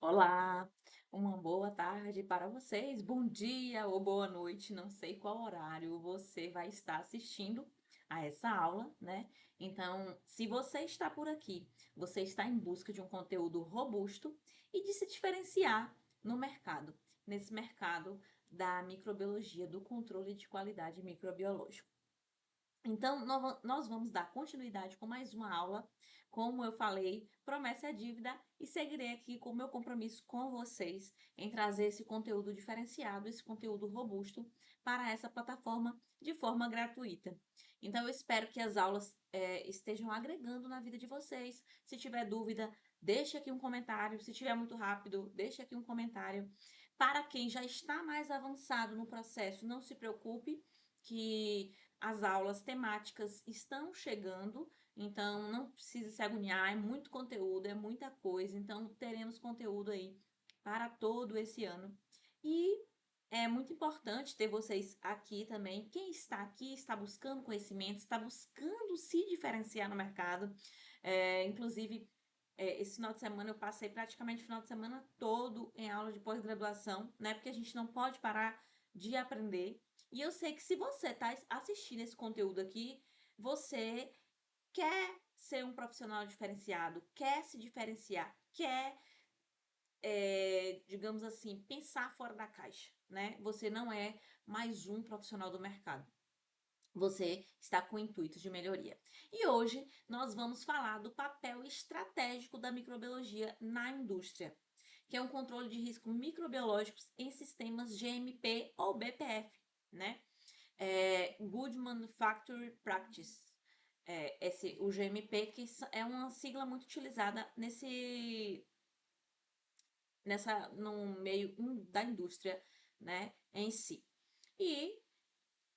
Olá, uma boa tarde para vocês, bom dia ou boa noite, não sei qual horário você vai estar assistindo a essa aula, né? Então, se você está por aqui, você está em busca de um conteúdo robusto e de se diferenciar no mercado, nesse mercado da microbiologia, do controle de qualidade microbiológico. Então, nós vamos dar continuidade com mais uma aula. Como eu falei, promessa é dívida e seguirei aqui com o meu compromisso com vocês em trazer esse conteúdo diferenciado, esse conteúdo robusto para essa plataforma de forma gratuita. Então, eu espero que as aulas estejam agregando na vida de vocês. Se tiver dúvida, deixe aqui um comentário. Se tiver muito rápido, deixe aqui um comentário. Para quem já está mais avançado no processo, não se preocupe que as aulas temáticas estão chegando, então não precisa se agoniar, é muito conteúdo, é muita coisa, então teremos conteúdo aí para todo esse ano. E é muito importante ter vocês aqui também. Quem está aqui está buscando conhecimento, está buscando se diferenciar no mercado. Inclusive, esse final de semana eu passei praticamente o final de semana todo em aula de pós-graduação, né? Porque a gente não pode parar de aprender. E eu sei que se você está assistindo esse conteúdo aqui, você quer ser um profissional diferenciado, quer se diferenciar, quer, digamos assim, pensar fora da caixa, né? Você não é mais um profissional do mercado. Você está com o intuito de melhoria. E hoje nós vamos falar do papel estratégico da microbiologia na indústria, que é um controle de riscos microbiológicos em sistemas GMP ou BPF, né? Good Manufacturing Practice. O GMP, que é uma sigla muito utilizada no meio da indústria, né, em si. E,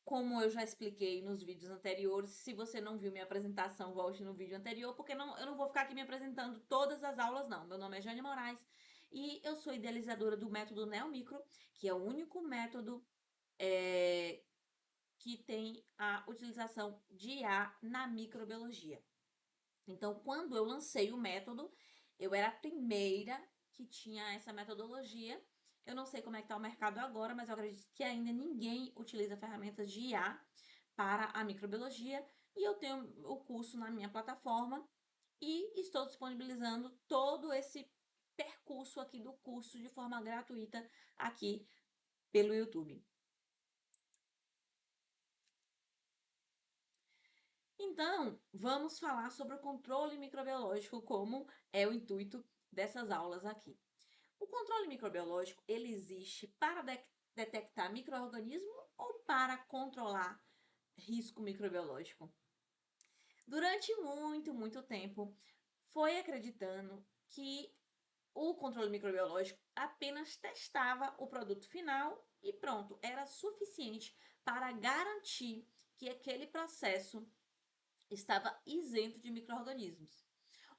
como eu já expliquei nos vídeos anteriores, se você não viu minha apresentação, volte no vídeo anterior, porque eu não vou ficar aqui me apresentando todas as aulas, não. Meu nome é Jane Moraes e eu sou idealizadora do método NeoMicro, que é o único método que tem a utilização de IA na microbiologia. Então, quando eu lancei o método, eu era a primeira que tinha essa metodologia. Eu não sei como é que está o mercado agora, mas eu acredito que ainda ninguém utiliza ferramentas de IA para a microbiologia. E eu tenho o curso na minha plataforma e estou disponibilizando todo esse percurso aqui do curso de forma gratuita aqui pelo YouTube. Então, vamos falar sobre o controle microbiológico, como é o intuito dessas aulas aqui. O controle microbiológico, ele existe para detectar micro-organismo ou para controlar risco microbiológico? Durante muito tempo, foi acreditando que o controle microbiológico apenas testava o produto final e pronto, era suficiente para garantir que aquele processo estava isento de micro-organismos.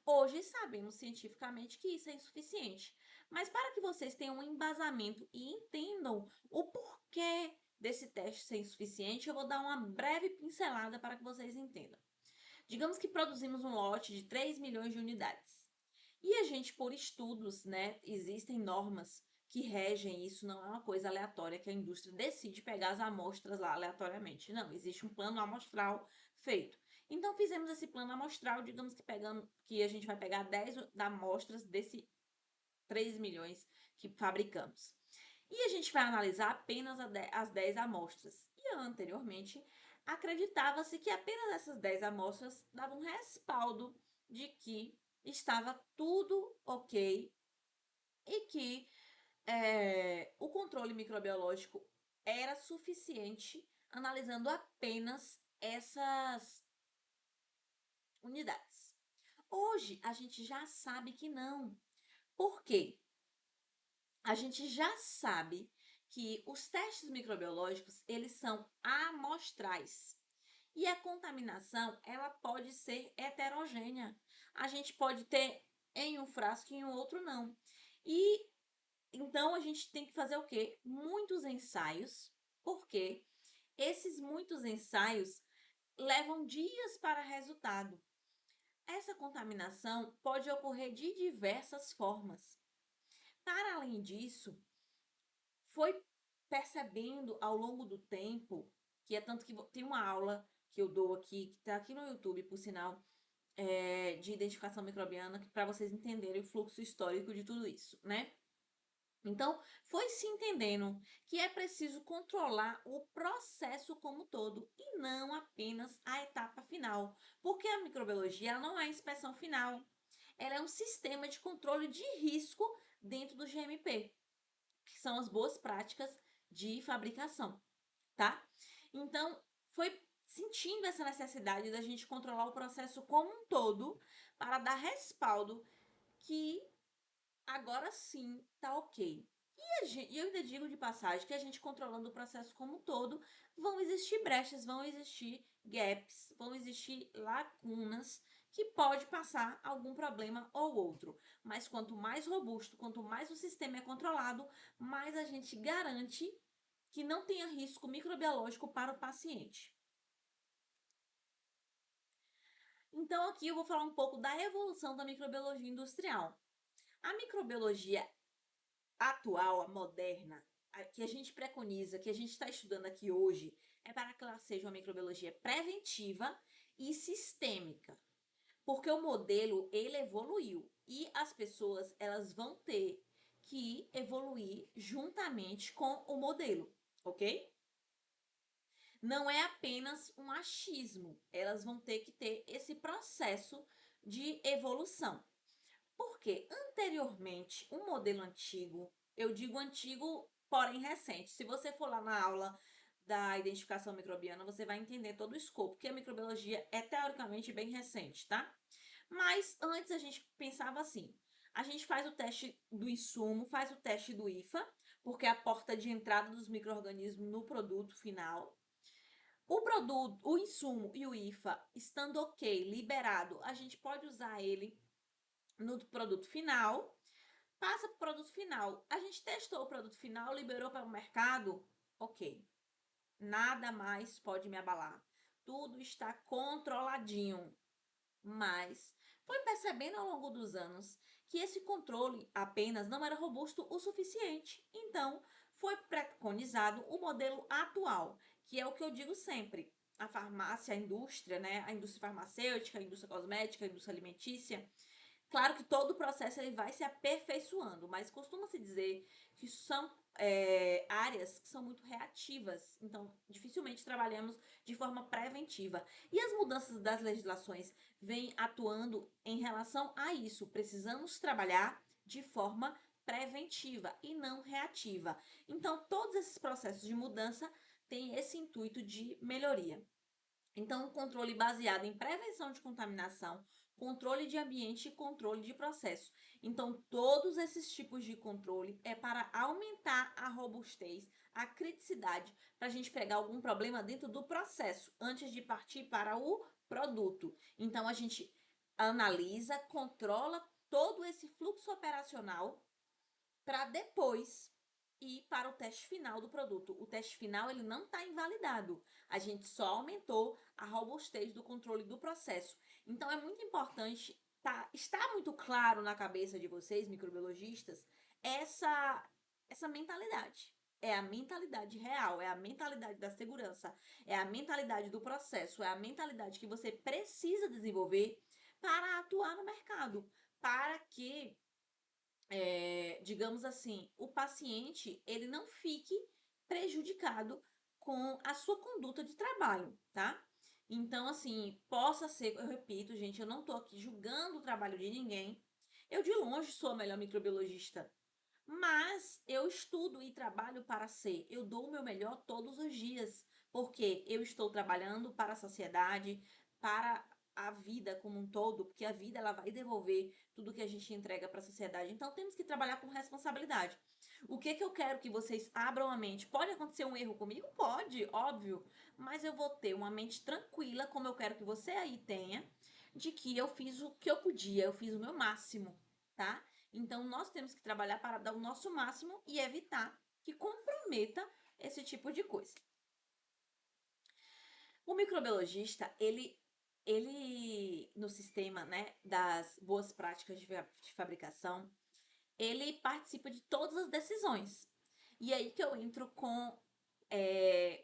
Hoje sabemos cientificamente que isso é insuficiente, mas para que vocês tenham um embasamento e entendam o porquê desse teste ser insuficiente, eu vou dar uma breve pincelada para que vocês entendam. Digamos que produzimos um lote de 3 milhões de unidades. E a gente, por estudos, né, existem normas que regem isso, não é uma coisa aleatória que a indústria decide pegar as amostras lá aleatoriamente. Não, existe um plano amostral feito. Então fizemos esse plano amostral, digamos que a gente vai pegar 10 amostras desse 3 milhões que fabricamos. E a gente vai analisar apenas as 10 amostras. E anteriormente, acreditava-se que apenas essas 10 amostras davam um respaldo de que estava tudo ok e que o controle microbiológico era suficiente analisando apenas essas unidades. Hoje, a gente já sabe que não. Por quê? A gente já sabe que os testes microbiológicos, eles são amostrais. E a contaminação, ela pode ser heterogênea. A gente pode ter em um frasco e em outro não. E então a gente tem que fazer o quê? Muitos ensaios, porque esses muitos ensaios levam dias para resultado. Essa contaminação pode ocorrer de diversas formas. Para além disso, foi percebendo ao longo do tempo, que é tanto que tem uma aula que eu dou aqui, que está aqui no YouTube, por sinal, de identificação microbiana, para vocês entenderem o fluxo histórico de tudo isso, né? Então, foi se entendendo que é preciso controlar o processo como um todo e não apenas a etapa final, porque a microbiologia ela não é a inspeção final, ela é um sistema de controle de risco dentro do GMP, que são as boas práticas de fabricação, tá? Então, foi sentindo essa necessidade da gente controlar o processo como um todo para dar respaldo que agora sim tá ok. E eu ainda digo de passagem que a gente controlando o processo como um todo, vão existir brechas, vão existir gaps, vão existir lacunas que pode passar algum problema ou outro. Mas quanto mais robusto, quanto mais o sistema é controlado, mais a gente garante que não tenha risco microbiológico para o paciente. Então aqui eu vou falar um pouco da evolução da microbiologia industrial. A microbiologia atual, a moderna, a que a gente preconiza, que a gente está estudando aqui hoje, é para que ela seja uma microbiologia preventiva e sistêmica. Porque o modelo, ele evoluiu e as pessoas, elas vão ter que evoluir juntamente com o modelo, ok? Não é apenas um achismo, elas vão ter que ter esse processo de evolução. Porque anteriormente, um modelo antigo, eu digo antigo, porém recente. Se você for lá na aula da identificação microbiana, você vai entender todo o escopo, porque a microbiologia é teoricamente bem recente, tá? Mas antes a gente pensava assim: a gente faz o teste do insumo, faz o teste do IFA, porque é a porta de entrada dos micro-organismos no produto final. O produto, o insumo e o IFA estando ok, liberado, a gente pode usar ele no produto final, passa para o produto final. A gente testou o produto final, liberou para o mercado, ok. Nada mais pode me abalar. Tudo está controladinho. Mas foi percebendo ao longo dos anos que esse controle apenas não era robusto o suficiente. Então, foi preconizado o modelo atual, que é o que eu digo sempre. A farmácia, a indústria, né? A indústria farmacêutica, a indústria cosmética, a indústria alimentícia, claro que todo o processo ele vai se aperfeiçoando, mas costuma-se dizer que são áreas que são muito reativas, então dificilmente trabalhamos de forma preventiva. E as mudanças das legislações vêm atuando em relação a isso. Precisamos trabalhar de forma preventiva e não reativa. Então, todos esses processos de mudança têm esse intuito de melhoria. Então, um controle baseado em prevenção de contaminação, controle de ambiente e controle de processo. Então, todos esses tipos de controle é para aumentar a robustez, a criticidade, para a gente pegar algum problema dentro do processo, antes de partir para o produto. Então, a gente analisa, controla todo esse fluxo operacional para depois ir para o teste final do produto. O teste final ele não está invalidado. A gente só aumentou a robustez do controle do processo. Então é muito importante estar muito claro na cabeça de vocês, microbiologistas, essa mentalidade. É a mentalidade real, é a mentalidade da segurança, é a mentalidade do processo, é a mentalidade que você precisa desenvolver para atuar no mercado, para que digamos assim, o paciente ele não fique prejudicado com a sua conduta de trabalho, tá? Então, assim, possa ser, eu repito, gente, eu não tô aqui julgando o trabalho de ninguém. Eu de longe sou a melhor microbiologista, mas eu estudo e trabalho para ser. Eu dou o meu melhor todos os dias, porque eu estou trabalhando para a sociedade, para a vida como um todo, porque a vida ela vai devolver tudo que a gente entrega para a sociedade. Então temos que trabalhar com responsabilidade. O que que eu quero que vocês abram a mente? Pode acontecer um erro comigo? Pode, óbvio, mas eu vou ter uma mente tranquila, como eu quero que você aí tenha, de que eu fiz o que eu podia, eu fiz o meu máximo, tá? Então, nós temos que trabalhar para dar o nosso máximo e evitar que comprometa esse tipo de coisa. O microbiologista, ele no sistema, né, das boas práticas de fabricação, ele participa de todas as decisões. E aí que eu entro com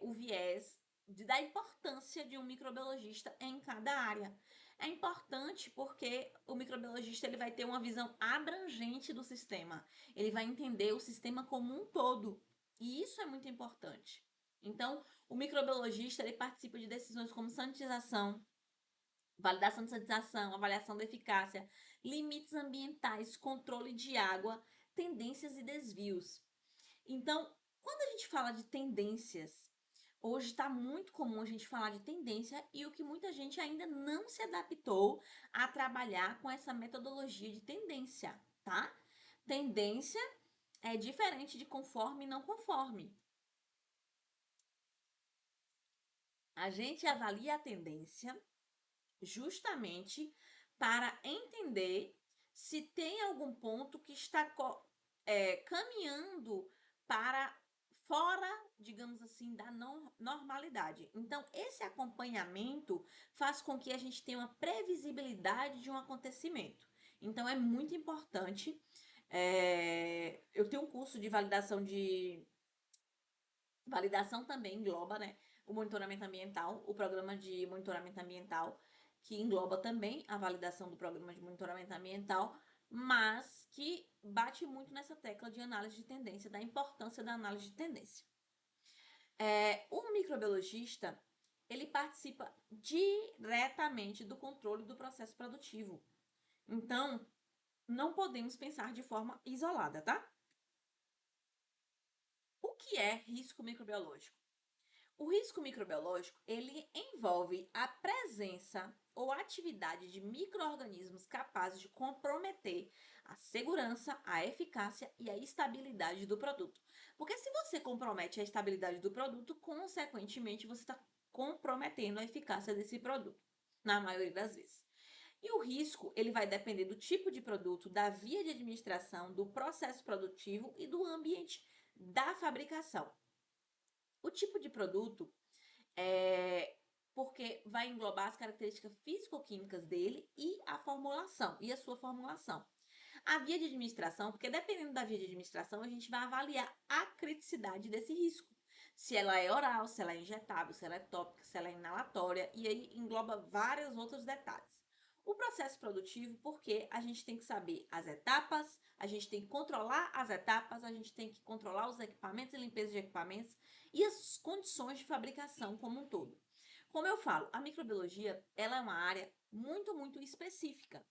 o viés da importância de um microbiologista em cada área. É importante porque o microbiologista ele vai ter uma visão abrangente do sistema. Ele vai entender o sistema como um todo. E isso é muito importante. Então, o microbiologista ele participa de decisões como sanitização, validação de sanitização, avaliação da eficácia, limites ambientais, controle de água, tendências e desvios. Então, quando a gente fala de tendências, hoje está muito comum a gente falar de tendência e o que muita gente ainda não se adaptou a trabalhar com essa metodologia de tendência, tá? Tendência é diferente de conforme e não conforme. A gente avalia a tendência justamente para entender se tem algum ponto que está caminhando para fora, digamos assim, da normalidade. Então, esse acompanhamento faz com que a gente tenha uma previsibilidade de um acontecimento. Então, é muito importante. Eu tenho um curso de validação também engloba, né, o monitoramento ambiental, o programa de monitoramento ambiental, que engloba também a validação do programa de monitoramento ambiental, mas que bate muito nessa tecla de análise de tendência, da importância da análise de tendência. O microbiologista, ele participa diretamente do controle do processo produtivo. Então, não podemos pensar de forma isolada, tá? O que é risco microbiológico? O risco microbiológico, ele envolve a presença ou atividade de micro-organismos capazes de comprometer a segurança, a eficácia e a estabilidade do produto. Porque se você compromete a estabilidade do produto, consequentemente você está comprometendo a eficácia desse produto, na maioria das vezes. E o risco, ele vai depender do tipo de produto, da via de administração, do processo produtivo e do ambiente da fabricação. O tipo de produto porque vai englobar as características físico-químicas dele e a formulação, e a sua formulação. A via de administração, porque dependendo da via de administração, a gente vai avaliar a criticidade desse risco. Se ela é oral, se ela é injetável, se ela é tópica, se ela é inalatória, e aí engloba vários outros detalhes. O processo produtivo, porque a gente tem que saber as etapas, a gente tem que controlar as etapas, a gente tem que controlar os equipamentos e limpeza de equipamentos e as condições de fabricação como um todo. Como eu falo, a microbiologia ela é uma área muito, muito específica.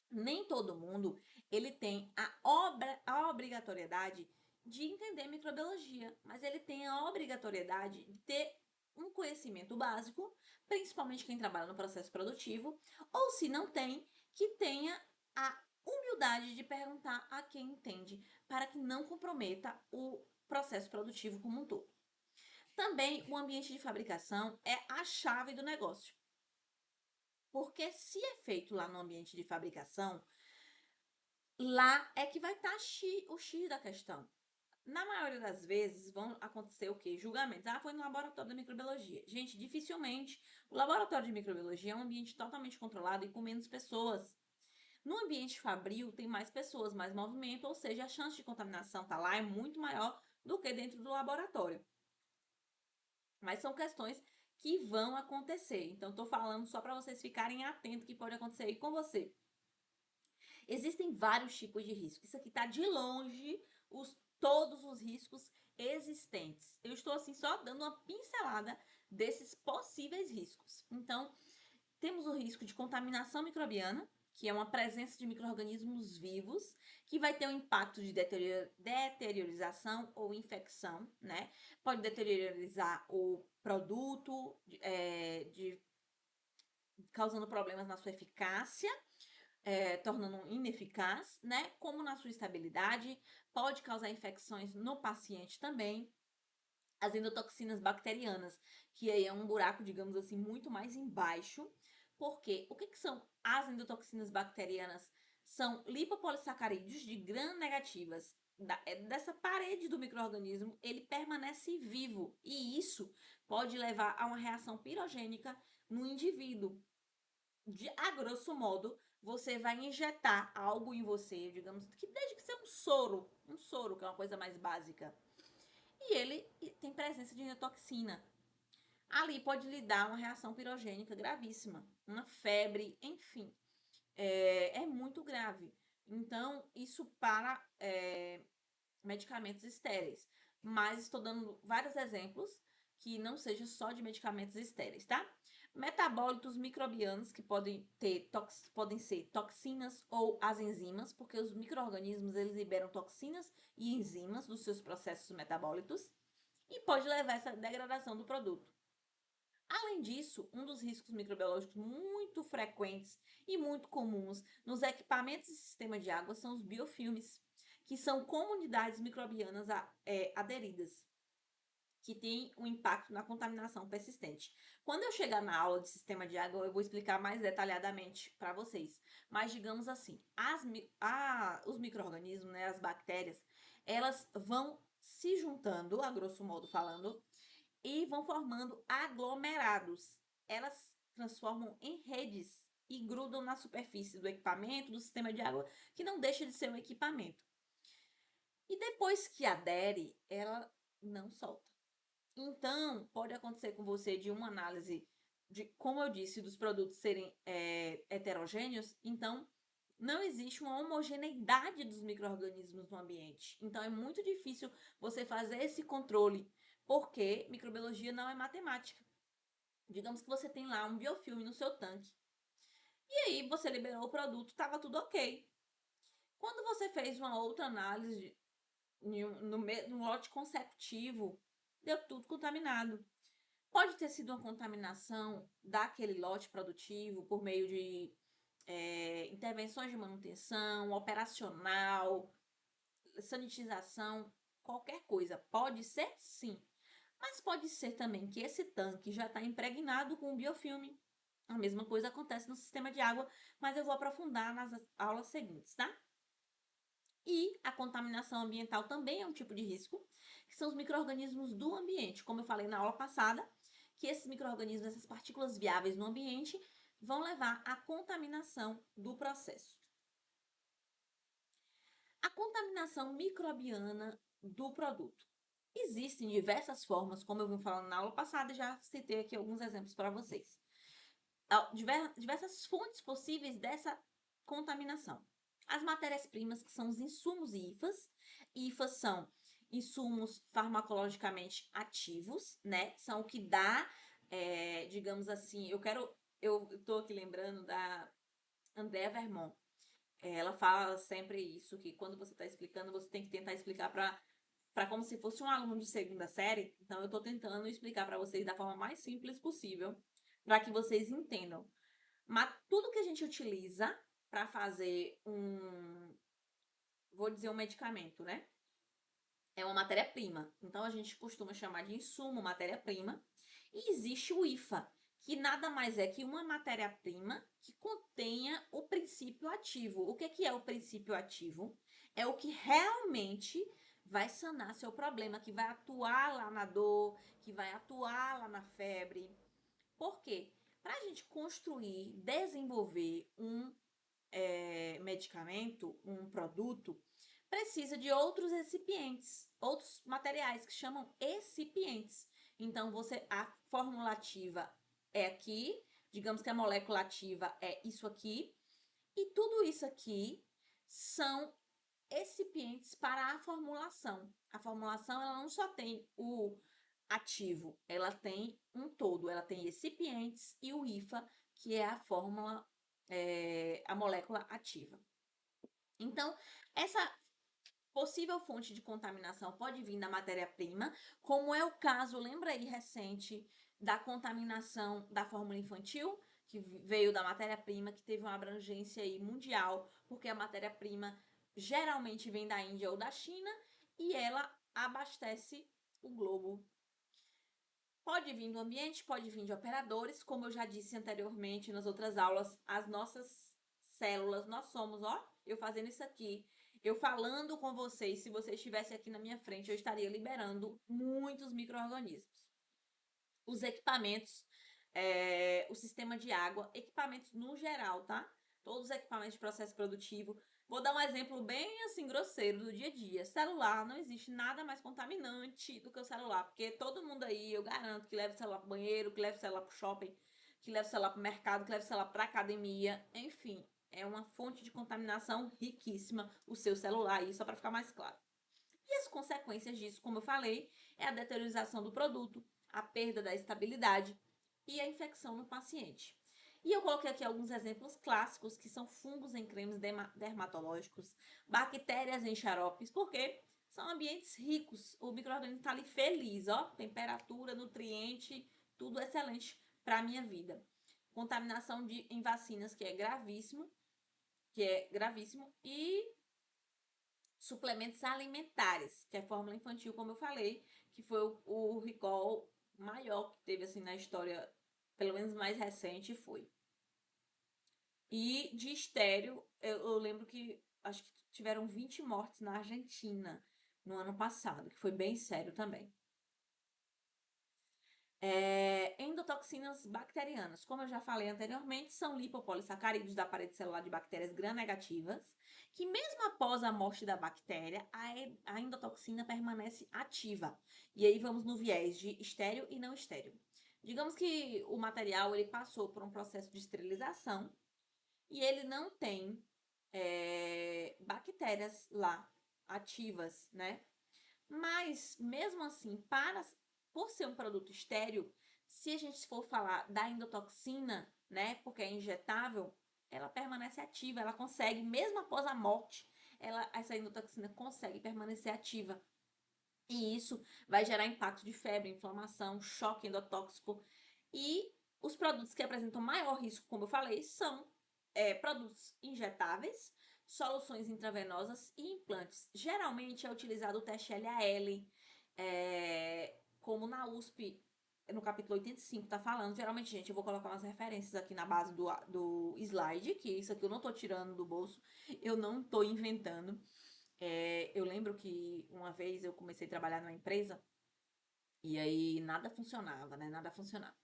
Nem todo mundo ele tem a obrigatoriedade de entender microbiologia, mas ele tem a obrigatoriedade de ter um conhecimento básico, principalmente quem trabalha no processo produtivo, ou se não tem, que tenha a humildade de perguntar a quem entende, para que não comprometa o processo produtivo como um todo. Também o ambiente de fabricação é a chave do negócio. Porque se é feito lá no ambiente de fabricação, lá é que vai estar o X da questão. Na maioria das vezes vão acontecer o quê? Julgamentos. Ah, foi no laboratório da microbiologia. Gente, dificilmente o laboratório de microbiologia é um ambiente totalmente controlado e com menos pessoas. No ambiente fabril tem mais pessoas, mais movimento, ou seja, a chance de contaminação tá lá é muito maior do que dentro do laboratório. Mas são questões que vão acontecer. Então, estou falando só para vocês ficarem atentos que pode acontecer aí com você. Existem vários tipos de risco. Isso aqui está de longe todos os riscos existentes. Eu estou assim só dando uma pincelada desses possíveis riscos. Então, temos o risco de contaminação microbiana, que é uma presença de micro-organismos vivos, que vai ter um impacto de deteriorização ou infecção, né? Pode deteriorizar o produto, causando problemas na sua eficácia, tornando ineficaz, né? Como na sua estabilidade, pode causar infecções no paciente também. As endotoxinas bacterianas, que aí é um buraco, digamos assim, muito mais embaixo. Porque o que são as endotoxinas bacterianas? São lipopolissacarídeos de gram negativas. Dessa parede do micro-organismo, ele permanece vivo. E isso pode levar a uma reação pirogênica no indivíduo. A grosso modo, você vai injetar algo em você, digamos, que desde que seja um soro, que é uma coisa mais básica. E ele tem presença de neurotoxina. Ali pode lhe dar uma reação pirogênica gravíssima, uma febre, enfim, é muito grave. Então, isso para medicamentos estéreis. Mas estou dando vários exemplos que não sejam só de medicamentos estéreis, tá? Metabólitos microbianos que podem ser toxinas ou as enzimas, porque os micro-organismos eles liberam toxinas e enzimas dos seus processos metabólitos e pode levar a essa degradação do produto. Além disso, um dos riscos microbiológicos muito frequentes e muito comuns nos equipamentos e sistemas de água são os biofilmes, que são comunidades microbianas aderidas, que têm um impacto na contaminação persistente. Quando eu chegar na aula de sistema de água, eu vou explicar mais detalhadamente para vocês. Mas digamos assim, os micro-organismos, né, as bactérias, elas vão se juntando, a grosso modo falando, e vão formando aglomerados. Elas transformam em redes e grudam na superfície do equipamento, do sistema de água, que não deixa de ser um equipamento. E depois que adere, ela não solta. Então, pode acontecer com você de uma análise de, como eu disse, dos produtos serem heterogêneos, então não existe uma homogeneidade dos micro-organismos no ambiente. Então, é muito difícil você fazer esse controle, porque microbiologia não é matemática. Digamos que você tem lá um biofilme no seu tanque. E aí, você liberou o produto, estava tudo ok. Quando você fez uma outra análise no lote conceptivo, deu tudo contaminado. Pode ter sido uma contaminação daquele lote produtivo por meio de intervenções de manutenção, operacional, sanitização, qualquer coisa. Pode ser sim, mas pode ser também que esse tanque já está impregnado com biofilme. A mesma coisa acontece no sistema de água, mas eu vou aprofundar nas aulas seguintes, tá? E a contaminação ambiental também é um tipo de risco, que são os micro-organismos do ambiente. Como eu falei na aula passada, que esses micro-organismos, essas partículas viáveis no ambiente, vão levar à contaminação do processo. A contaminação microbiana do produto. Existem diversas formas, como eu vim falando na aula passada, já citei aqui alguns exemplos para vocês. Diversas fontes possíveis dessa contaminação. As matérias-primas, que são os insumos e IFAs. IFAs são insumos farmacologicamente ativos, né? São o que dá, digamos assim, eu estou aqui lembrando da Andrea Vermont. Ela fala sempre isso, que quando você está explicando, você tem que tentar explicar para como se fosse um aluno de segunda série. Então, eu estou tentando explicar para vocês da forma mais simples possível, para que vocês entendam. Mas tudo que a gente utiliza para fazer vou dizer um medicamento, né? É uma matéria-prima. Então, a gente costuma chamar de insumo, matéria-prima. E existe o IFA, que nada mais é que uma matéria-prima que contenha o princípio ativo. O que é o princípio ativo? É o que realmente vai sanar seu problema, que vai atuar lá na dor, que vai atuar lá na febre. Por quê? Para a gente construir, desenvolver um medicamento, um produto, precisa de outros recipientes, outros materiais que chamam excipientes. Então, a fórmula ativa é aqui, digamos que a molécula ativa é isso aqui, e tudo isso aqui são excipientes para a formulação. A formulação ela não só tem o ativo, ela tem um todo, ela tem excipientes e o IFA, que é a fórmula, a molécula ativa. Então, essa possível fonte de contaminação pode vir da matéria-prima, como é o caso, lembra aí, recente, da contaminação da fórmula infantil, que veio da matéria-prima, que teve uma abrangência aí mundial, porque a matéria-prima geralmente vem da Índia ou da China e ela abastece o globo. Pode vir do ambiente, pode vir de operadores, como eu já disse anteriormente nas outras aulas, as nossas células, nós somos, ó, eu fazendo isso aqui, eu falando com vocês, se você estivesse aqui na minha frente, eu estaria liberando muitos micro-organismos. Os equipamentos, o sistema de água, equipamentos no geral, tá? todos os equipamentos de processo produtivo. Vou dar um exemplo bem assim grosseiro do dia a dia. Celular, não existe nada mais contaminante do que o celular, porque todo mundo aí, eu garanto, que leva o celular pro banheiro, que leva o celular pro shopping, que leva o celular pro mercado, que leva o celular pra academia, enfim, é uma fonte de contaminação riquíssima o seu celular aí, só para ficar mais claro. E as consequências disso, como eu falei, é a deteriorização do produto, a perda da estabilidade e a infecção no paciente. E eu coloquei aqui alguns exemplos clássicos, que são fungos em cremes dermatológicos, bactérias em xaropes, porque são ambientes ricos. O micro-organismo está ali feliz, ó, temperatura, nutriente, tudo excelente para a minha vida. Contaminação em vacinas, que é gravíssimo, e suplementos alimentares, que é fórmula infantil, como eu falei, que foi o recall maior que teve assim na história, pelo menos mais recente, foi. E de estéreo, eu lembro que acho que tiveram 20 mortes na Argentina no ano passado, que foi bem sério também. Endotoxinas bacterianas, como eu já falei anteriormente, são lipopolissacarídeos da parede celular de bactérias gram-negativas, que mesmo após a morte da bactéria, a endotoxina permanece ativa. E aí vamos no viés de estéreo e não estéreo. Digamos que o material ele passou por um processo de esterilização e ele não tem bactérias lá ativas, né? Mas, mesmo assim, por ser um produto estéreo, se a gente for falar da endotoxina, né, porque é injetável, ela permanece ativa, ela consegue, mesmo após a morte, essa endotoxina consegue permanecer ativa. E isso vai gerar impacto de febre, inflamação, choque endotóxico. E os produtos que apresentam maior risco, como eu falei, são produtos injetáveis, soluções intravenosas e implantes. Geralmente é utilizado o teste LAL, como na USP, no capítulo 85 tá falando. Geralmente, gente, eu vou colocar umas referências aqui na base do slide, que isso aqui eu não tô tirando do bolso, eu não tô inventando. Eu lembro que uma vez eu comecei a trabalhar numa empresa e aí nada funcionava, né? Nada funcionava.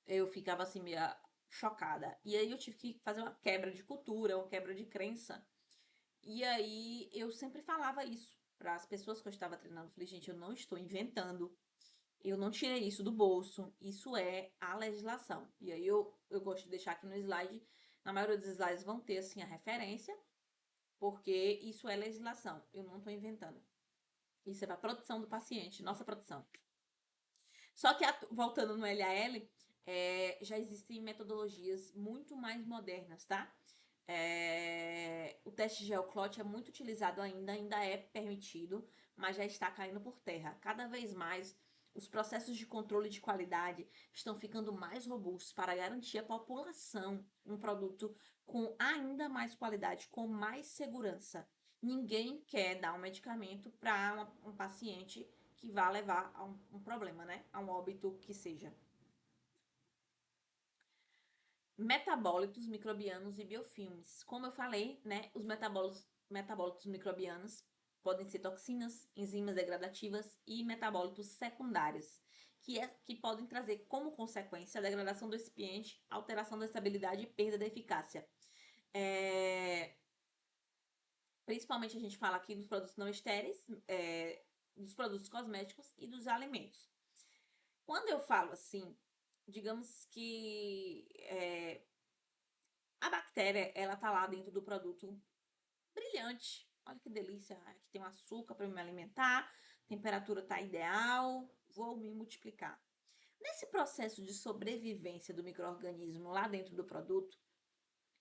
Eu ficava assim meio chocada. E aí eu tive que fazer uma quebra de cultura, uma quebra de crença. E aí eu sempre falava isso para as pessoas que eu estava treinando. Eu falei, gente, eu não estou inventando. Eu não tirei isso do bolso. Isso é a legislação. E aí eu gosto de deixar aqui no slide. Na maioria dos slides vão ter assim a referência, porque isso é legislação. Eu não estou inventando. Isso é para produção do paciente, nossa produção. Só que, voltando no LAL, já existem metodologias muito mais modernas, tá? O teste de Geoclot é muito utilizado ainda é permitido, mas já está caindo por terra. Cada vez mais, os processos de controle de qualidade estão ficando mais robustos para garantir à população um produto com ainda mais qualidade, com mais segurança. Ninguém quer dar um medicamento para um paciente que vá levar a um problema, né? A um óbito que seja. Metabólitos microbianos e biofilmes. Como eu falei, né, os metabólitos microbianos podem ser toxinas, enzimas degradativas e metabólitos secundários, que podem trazer como consequência a degradação do recipiente, alteração da estabilidade e perda da eficácia. Principalmente a gente fala aqui dos produtos não estéreis, dos produtos cosméticos e dos alimentos. Quando eu falo assim, digamos que a bactéria, ela tá lá dentro do produto brilhante. Olha que delícia, aqui tem um açúcar para me alimentar, a temperatura tá ideal, vou me multiplicar. Nesse processo de sobrevivência do micro-organismo lá dentro do produto,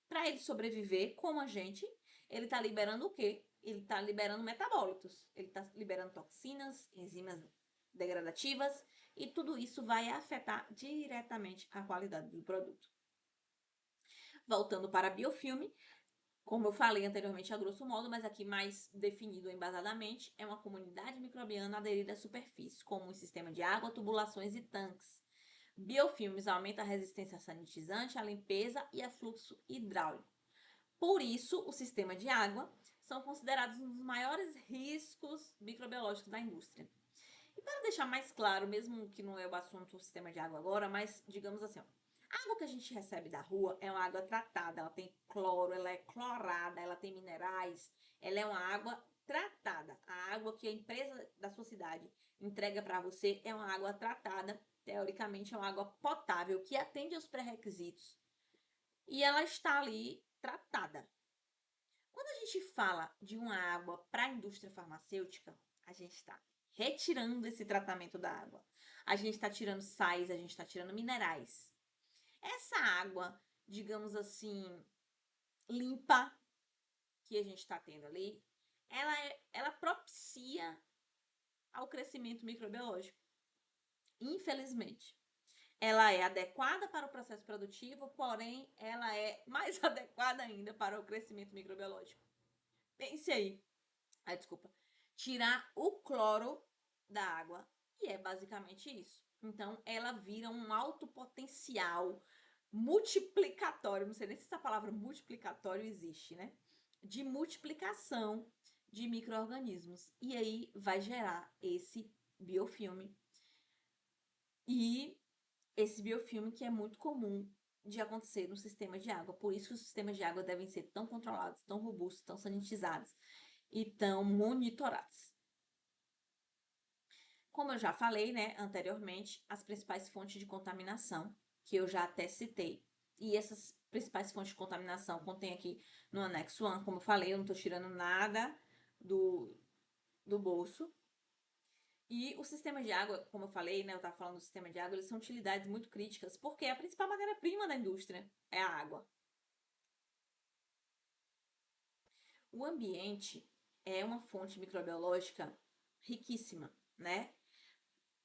para ele sobreviver, como a gente, ele tá liberando o quê? Ele tá liberando metabólitos, ele tá liberando toxinas, enzimas degradativas, e tudo isso vai afetar diretamente a qualidade do produto. Voltando para biofilme, como eu falei anteriormente a grosso modo, mas aqui mais definido embasadamente, é uma comunidade microbiana aderida à superfície, como um sistema de água, tubulações e tanques. Biofilmes aumentam a resistência sanitizante, a limpeza e a fluxo hidráulico. Por isso, o sistema de água são considerados um dos maiores riscos microbiológicos da indústria. E para deixar mais claro, mesmo que não é o assunto do sistema de água agora, mas digamos assim, ó, A água que a gente recebe da rua é uma água tratada, ela tem cloro, ela é clorada, ela tem minerais, ela é uma água tratada. A água que a empresa da sua cidade entrega para você é uma água tratada, teoricamente é uma água potável que atende aos pré-requisitos e ela está ali tratada. Quando a gente fala de uma água para a indústria farmacêutica, a gente está retirando esse tratamento da água. A gente está tirando sais, a gente está tirando minerais. Essa água, digamos assim, limpa que a gente está tendo ali, ela propicia ao crescimento microbiológico. Infelizmente. Ela é adequada para o processo produtivo, porém, ela é mais adequada ainda para o crescimento microbiológico. Pense aí. Desculpa. Tirar o cloro da água, e é basicamente isso. Então, ela vira um alto potencial multiplicatório, não sei nem se essa palavra multiplicatório existe, né? De multiplicação de micro-organismos. E aí vai gerar esse biofilme. E esse biofilme que é muito comum de acontecer no sistema de água. Por isso que os sistemas de água devem ser tão controlados, tão robustos, tão sanitizados e tão monitorados. Como eu já falei, né, anteriormente, as principais fontes de contaminação, que eu já até citei, e essas principais fontes de contaminação contém aqui no anexo 1, como eu falei, eu não estou tirando nada do bolso. E o sistema de água, como eu falei, né, eu estava falando do sistema de água, eles são utilidades muito críticas, porque a principal matéria-prima da indústria é a água. O ambiente é uma fonte microbiológica riquíssima, né?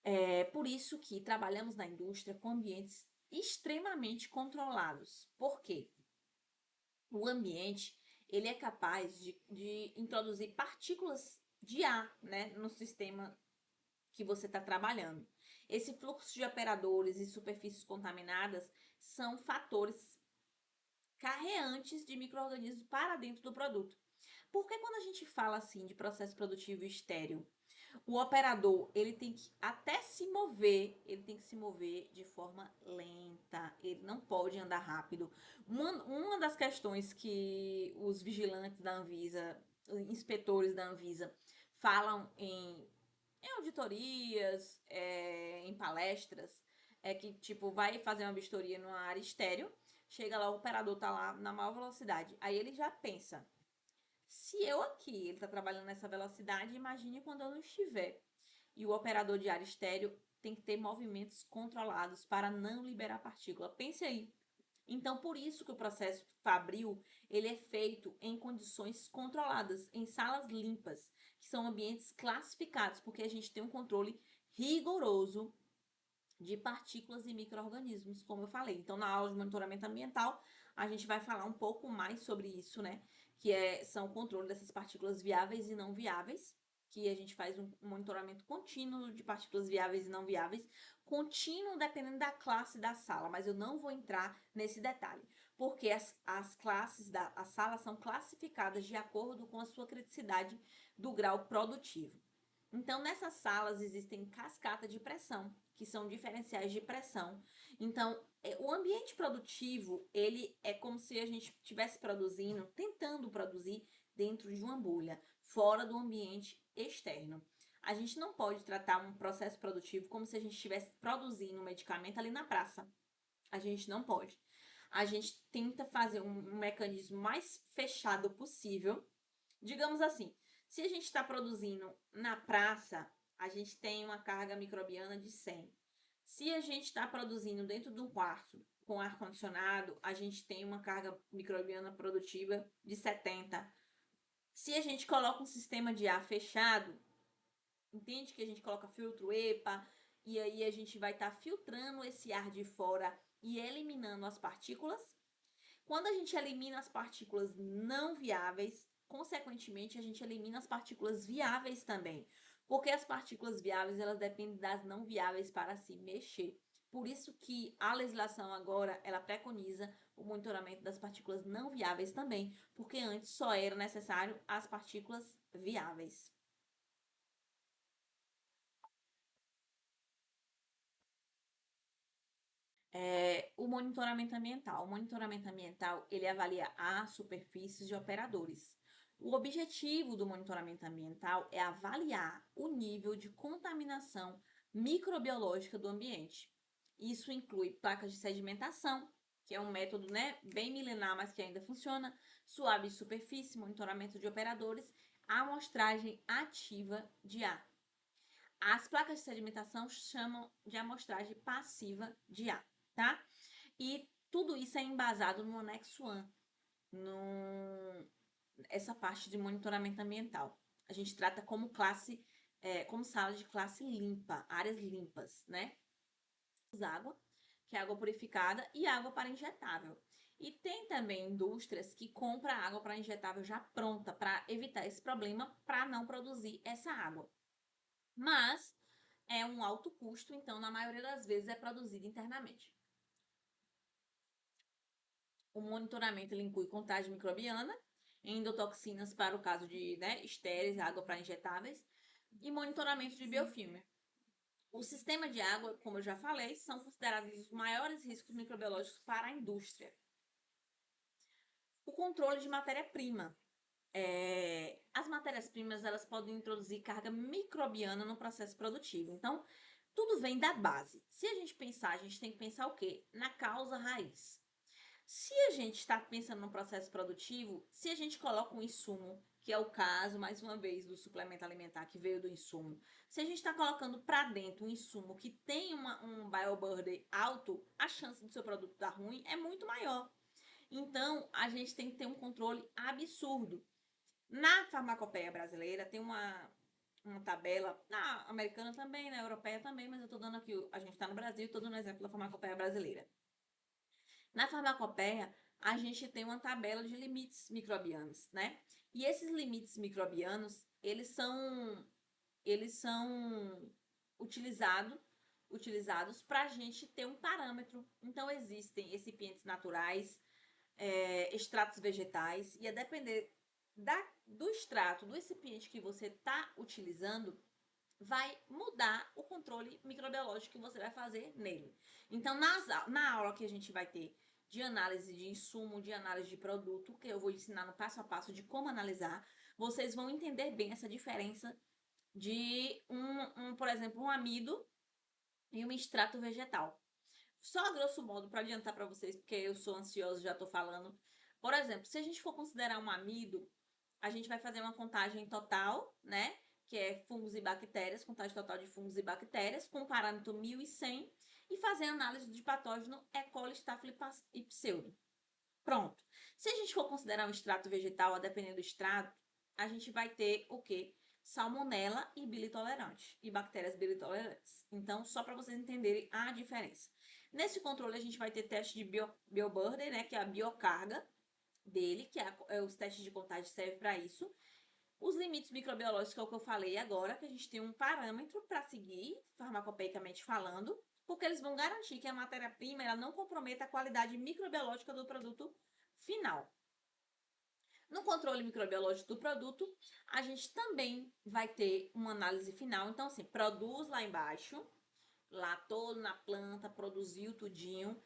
É por isso que trabalhamos na indústria com ambientes extremamente controlados. Por quê? O ambiente ele é capaz de introduzir partículas de ar, né, no sistema que você está trabalhando. Esse fluxo de operadores e superfícies contaminadas são fatores carreantes de micro-organismos para dentro do produto. Porque quando a gente fala assim de processo produtivo estéril, o operador, ele tem que até se mover, ele tem que se mover de forma lenta, ele não pode andar rápido. Uma das questões que os vigilantes da Anvisa, inspetores da Anvisa, falam em auditorias, em palestras, é que, tipo, vai fazer uma vistoria numa área estéreo, chega lá, o operador tá lá na maior velocidade. Aí ele já pensa, se eu aqui, ele está trabalhando nessa velocidade, imagine quando eu não estiver. E o operador de área estéreo tem que ter movimentos controlados para não liberar partícula. Pense aí. Então, por isso que o processo fabril, ele é feito em condições controladas, em salas limpas, que são ambientes classificados, porque a gente tem um controle rigoroso de partículas e micro-organismos, como eu falei. Então, na aula de monitoramento ambiental, a gente vai falar um pouco mais sobre isso, né? São o controle dessas partículas viáveis e não viáveis, que a gente faz um monitoramento contínuo de partículas viáveis e não viáveis, contínuo dependendo da classe da sala, mas eu não vou entrar nesse detalhe, porque as classes da sala são classificadas de acordo com a sua criticidade do grau produtivo. Então, nessas salas existem cascatas de pressão, que são diferenciais de pressão. Então, o ambiente produtivo, ele é como se a gente estivesse produzindo, tentando produzir dentro de uma bolha, fora do ambiente externo. A gente não pode tratar um processo produtivo como se a gente estivesse produzindo um medicamento ali na praça. A gente não pode. A gente tenta fazer um mecanismo mais fechado possível. Digamos assim, se a gente está produzindo na praça, a gente tem uma carga microbiana de 100. Se a gente está produzindo dentro de um quarto com ar-condicionado, a gente tem uma carga microbiana produtiva de 70. Se a gente coloca um sistema de ar fechado, entende que a gente coloca filtro EPA, e aí a gente vai estar filtrando esse ar de fora e eliminando as partículas. Quando a gente elimina as partículas não viáveis, consequentemente, a gente elimina as partículas viáveis também. Porque as partículas viáveis, elas dependem das não viáveis para se mexer. Por isso que a legislação agora, ela preconiza o monitoramento das partículas não viáveis também, porque antes só era necessário as partículas viáveis. O monitoramento ambiental. O monitoramento ambiental, ele avalia as superfícies de operadores. O objetivo do monitoramento ambiental é avaliar o nível de contaminação microbiológica do ambiente. Isso inclui placas de sedimentação, que é um método, né, bem milenar, mas que ainda funciona, suave de superfície, monitoramento de operadores, amostragem ativa de ar. As placas de sedimentação chamam de amostragem passiva de ar, tá? E tudo isso é embasado no anexo 1, essa parte de monitoramento ambiental. A gente trata como classe, como sala de classe limpa, áreas limpas, né? Água, que é água purificada, e água para injetável. E tem também indústrias que compram água para injetável já pronta, para evitar esse problema, para não produzir essa água. Mas é um alto custo, então na maioria das vezes é produzido internamente. O monitoramento ele inclui contagem microbiana, endotoxinas para o caso de, né, estéreis, água para injetáveis, e monitoramento de biofilme. O sistema de água, como eu já falei, são considerados os maiores riscos microbiológicos para a indústria. O controle de matéria-prima. As matérias-primas elas podem introduzir carga microbiana no processo produtivo. Então, tudo vem da base. Se a gente pensar, a gente tem que pensar o quê? Na causa raiz. Se a gente está pensando no processo produtivo, se a gente coloca um insumo, que é o caso, mais uma vez, do suplemento alimentar que veio do insumo, se a gente está colocando para dentro um insumo que tem um bioburden alto, a chance do seu produto dar ruim é muito maior. Então, a gente tem que ter um controle absurdo. Na farmacopeia brasileira tem uma tabela, na americana também, na europeia também, mas eu estou dando aqui, a gente está no Brasil, estou dando um exemplo da farmacopeia brasileira. Na farmacopeia, a gente tem uma tabela de limites microbianos, né? E esses limites microbianos, eles são utilizados para a gente ter um parâmetro. Então, existem recipientes naturais, extratos vegetais, e a depender do extrato, do recipiente que você está utilizando, vai mudar o controle microbiológico que você vai fazer nele. Então, na aula que a gente vai ter de análise de insumo, de análise de produto, que eu vou ensinar no passo a passo de como analisar, vocês vão entender bem essa diferença de por exemplo, um amido e um extrato vegetal. Só a grosso modo, para adiantar para vocês, porque eu sou ansiosa, já estou falando. Por exemplo, se a gente for considerar um amido, a gente vai fazer uma contagem total, né? Que é fungos e bactérias, contagem total de fungos e bactérias, com parâmetro 1100, e fazer análise de patógeno E. coli, Staphylococcus e pseudo. Pronto. Se a gente for considerar um extrato vegetal, a depender do extrato, a gente vai ter o quê? Salmonela e bilitolerante, e bactérias bilitolerantes. Então, só para vocês entenderem a diferença. Nesse controle, a gente vai ter teste de bioburden, né, que é a biocarga dele, que os testes de contagem servem para isso. Os limites microbiológicos, que é o que eu falei agora, que a gente tem um parâmetro para seguir, farmacopeicamente falando, porque eles vão garantir que a matéria-prima ela não comprometa a qualidade microbiológica do produto final. No controle microbiológico do produto, a gente também vai ter uma análise final. Então, assim, produz lá embaixo, lá todo na planta, produziu tudinho.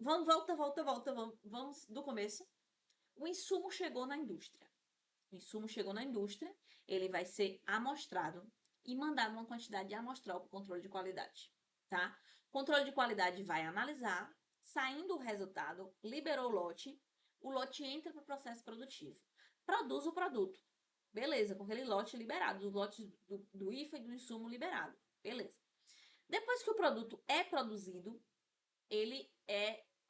Vamos do começo. O insumo chegou na indústria. O insumo chegou na indústria, ele vai ser amostrado e mandado uma quantidade amostral para o controle de qualidade, tá? O controle de qualidade vai analisar, saindo o resultado, liberou o lote entra para o processo produtivo, produz o produto, beleza, com aquele lote liberado, os lotes do IFA e do insumo liberado, beleza. Depois que o produto é produzido,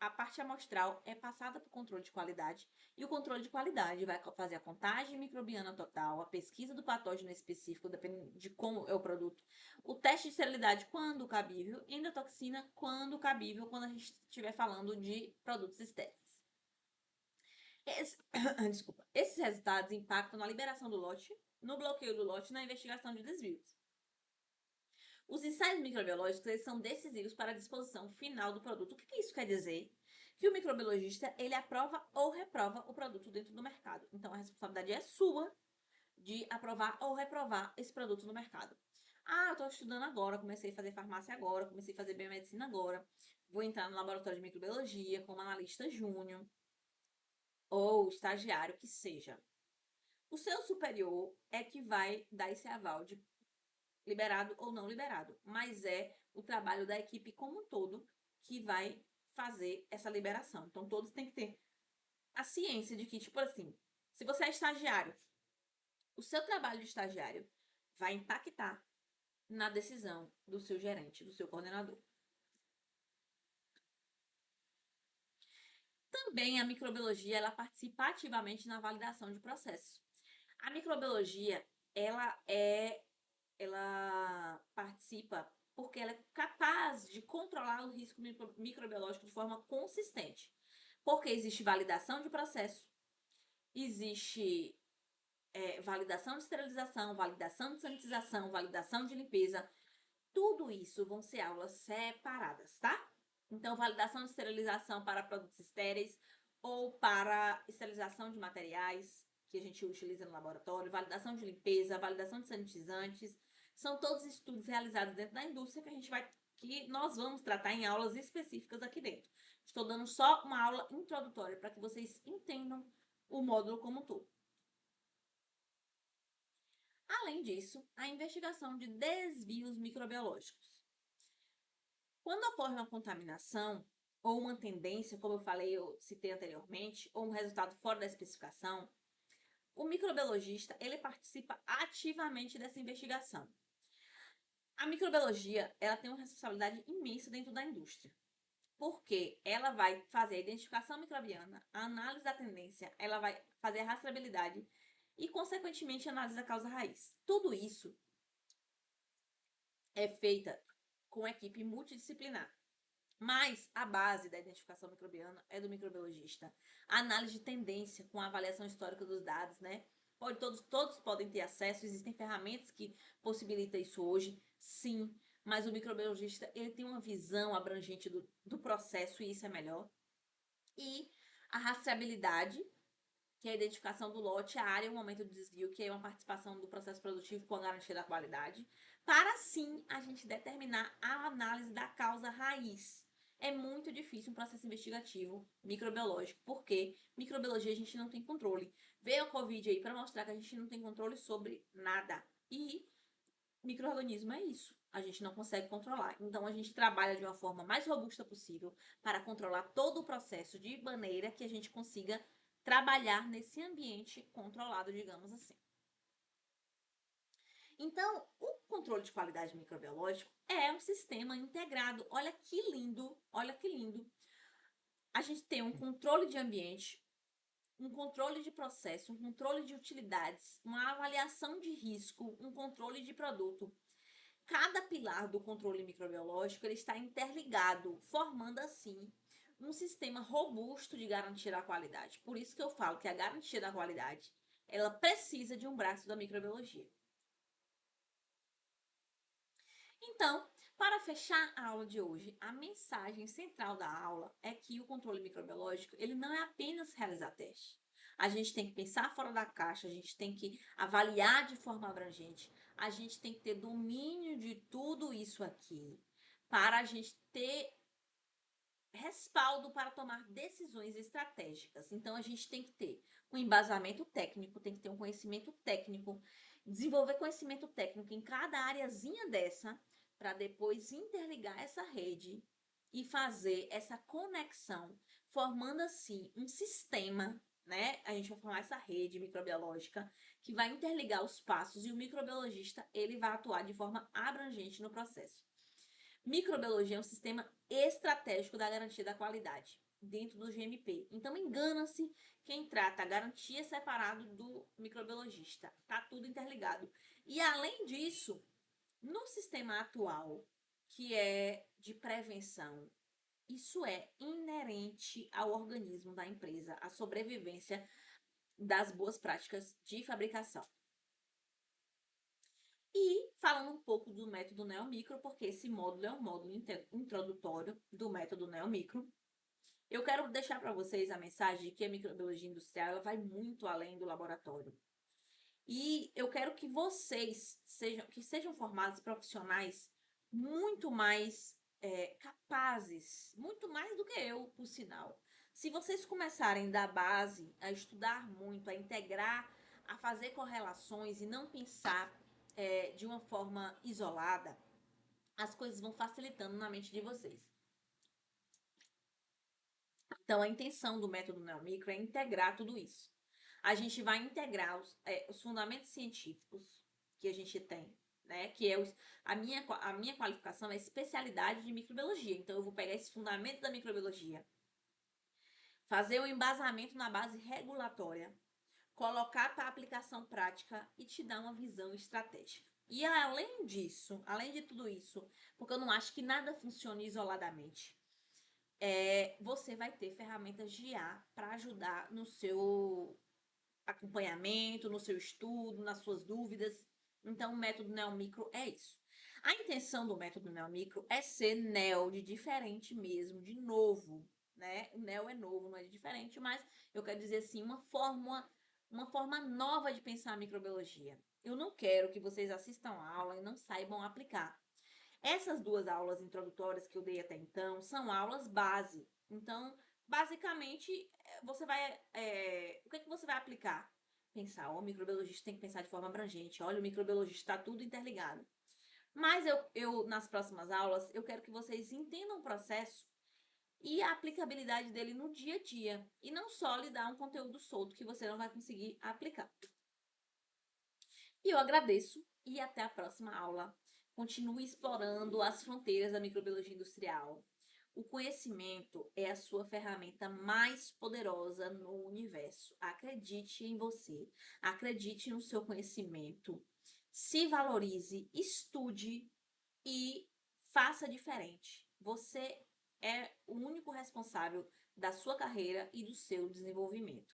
a parte amostral é passada para o controle de qualidade, e o controle de qualidade vai fazer a contagem microbiana total, a pesquisa do patógeno específico, dependendo de como é o produto, o teste de esterilidade quando cabível, endotoxina quando cabível, quando a gente estiver falando de produtos estéreis. Desculpa. Esses resultados impactam na liberação do lote, no bloqueio do lote e na investigação de desvios. Os ensaios microbiológicos eles são decisivos para a disposição final do produto. O que isso quer dizer? Que o microbiologista ele aprova ou reprova o produto dentro do mercado. Então, a responsabilidade é sua de aprovar ou reprovar esse produto no mercado. Ah, eu tô estudando agora, comecei a fazer farmácia agora, comecei a fazer biomedicina agora. Vou entrar no laboratório de microbiologia como analista júnior ou estagiário, que seja. O seu superior é que vai dar esse aval de liberado ou não liberado, mas é o trabalho da equipe como um todo que vai fazer essa liberação. Então, todos têm que ter a ciência de que, tipo assim, se você é estagiário, o seu trabalho de estagiário vai impactar na decisão do seu gerente, do seu coordenador. Também a microbiologia, ela participa ativamente na validação de processos. A microbiologia, ela participa porque ela é capaz de controlar o risco microbiológico de forma consistente. Porque existe validação de processo, existe validação de esterilização, validação de sanitização, validação de limpeza. Tudo isso vão ser aulas separadas, tá? Então, validação de esterilização para produtos estéreis ou para esterilização de materiais que a gente utiliza no laboratório, validação de limpeza, validação de sanitizantes, são todos estudos realizados dentro da indústria que nós vamos tratar em aulas específicas aqui dentro. Estou dando só uma aula introdutória para que vocês entendam o módulo como um todo. Além disso, a investigação de desvios microbiológicos. Quando ocorre uma contaminação ou uma tendência, como eu citei anteriormente, ou um resultado fora da especificação, o microbiologista ele participa ativamente dessa investigação. A microbiologia ela tem uma responsabilidade imensa dentro da indústria, porque ela vai fazer a identificação microbiana, a análise da tendência, ela vai fazer a rastreabilidade e, consequentemente, a análise da causa raiz. Tudo isso é feita com equipe multidisciplinar. Mas a base da identificação microbiana é do microbiologista. A análise de tendência com a avaliação histórica dos dados, né? Todos podem ter acesso, existem ferramentas que possibilitam isso hoje, sim, mas o microbiologista ele tem uma visão abrangente do processo e isso é melhor. E a rastreabilidade, que é a identificação do lote, a área e o momento do desvio, que é uma participação do processo produtivo com a garantia da qualidade, para sim a gente determinar a análise da causa raiz. É muito difícil um processo investigativo microbiológico, porque microbiologia a gente não tem controle. Veio a Covid aí para mostrar que a gente não tem controle sobre nada. E micro-organismo é isso. A gente não consegue controlar. Então, a gente trabalha de uma forma mais robusta possível para controlar todo o processo de maneira que a gente consiga trabalhar nesse ambiente controlado, digamos assim. Então, o controle de qualidade microbiológico é um sistema integrado. Olha que lindo, olha que lindo. A gente tem um controle de ambiente, um controle de processo, um controle de utilidades, uma avaliação de risco, um controle de produto. Cada pilar do controle microbiológico ele está interligado, formando assim um sistema robusto de garantia da qualidade. Por isso que eu falo que a garantia da qualidade ela precisa de um braço da microbiologia. Então, para fechar a aula de hoje, a mensagem central da aula é que o controle microbiológico ele não é apenas realizar testes. A gente tem que pensar fora da caixa, a gente tem que avaliar de forma abrangente, a gente tem que ter domínio de tudo isso aqui para a gente ter respaldo para tomar decisões estratégicas. Então, a gente tem que ter um embasamento técnico, tem que ter um conhecimento técnico, desenvolver conhecimento técnico em cada areazinha dessa, para depois interligar essa rede e fazer essa conexão, formando assim um sistema, né? A gente vai formar essa rede microbiológica que vai interligar os passos e o microbiologista ele vai atuar de forma abrangente no processo. Microbiologia é um sistema estratégico da garantia da qualidade dentro do GMP. Então engana-se quem trata a garantia separado do microbiologista. Tá tudo interligado. E além disso, no sistema atual, que é de prevenção, isso é inerente ao organismo da empresa, a sobrevivência das boas práticas de fabricação. E falando um pouco do método Neomicro, porque esse módulo é um módulo introdutório do método Neomicro, eu quero deixar para vocês a mensagem de que a microbiologia industrial ela vai muito além do laboratório. E eu quero que vocês sejam formados profissionais muito mais capazes, muito mais do que eu, por sinal. Se vocês começarem da base a estudar muito, a integrar, a fazer correlações e não pensar de uma forma isolada, as coisas vão facilitando na mente de vocês. Então, a intenção do método Neomicro é integrar tudo isso. A gente vai integrar os fundamentos científicos que a gente tem, né? Que é a minha qualificação é especialidade de microbiologia. Então, eu vou pegar esse fundamento da microbiologia, fazer o embasamento na base regulatória, colocar para aplicação prática e te dar uma visão estratégica. E além disso, além de tudo isso, porque eu não acho que nada funcione isoladamente, você vai ter ferramentas de IA para ajudar no seu acompanhamento, no seu estudo, nas suas dúvidas. Então, o método Neomicro é isso. A intenção do método Neomicro é ser neo de diferente mesmo, de novo, né? O neo é novo, não é de diferente, mas eu quero dizer assim, uma forma nova de pensar a microbiologia. Eu não quero que vocês assistam a aula e não saibam aplicar. Essas duas aulas introdutórias que eu dei até então são aulas base. Então, basicamente, você vai. O que, é que você vai aplicar? Pensar, o microbiologista tem que pensar de forma abrangente. Olha, o microbiologista está tudo interligado. Mas nas próximas aulas, eu quero que vocês entendam o processo e a aplicabilidade dele no dia a dia. E não só lhe dar um conteúdo solto que você não vai conseguir aplicar. E eu agradeço e até a próxima aula. Continue explorando as fronteiras da microbiologia industrial. O conhecimento é a sua ferramenta mais poderosa no universo. Acredite em você, acredite no seu conhecimento, se valorize, estude e faça diferente. Você é o único responsável da sua carreira e do seu desenvolvimento.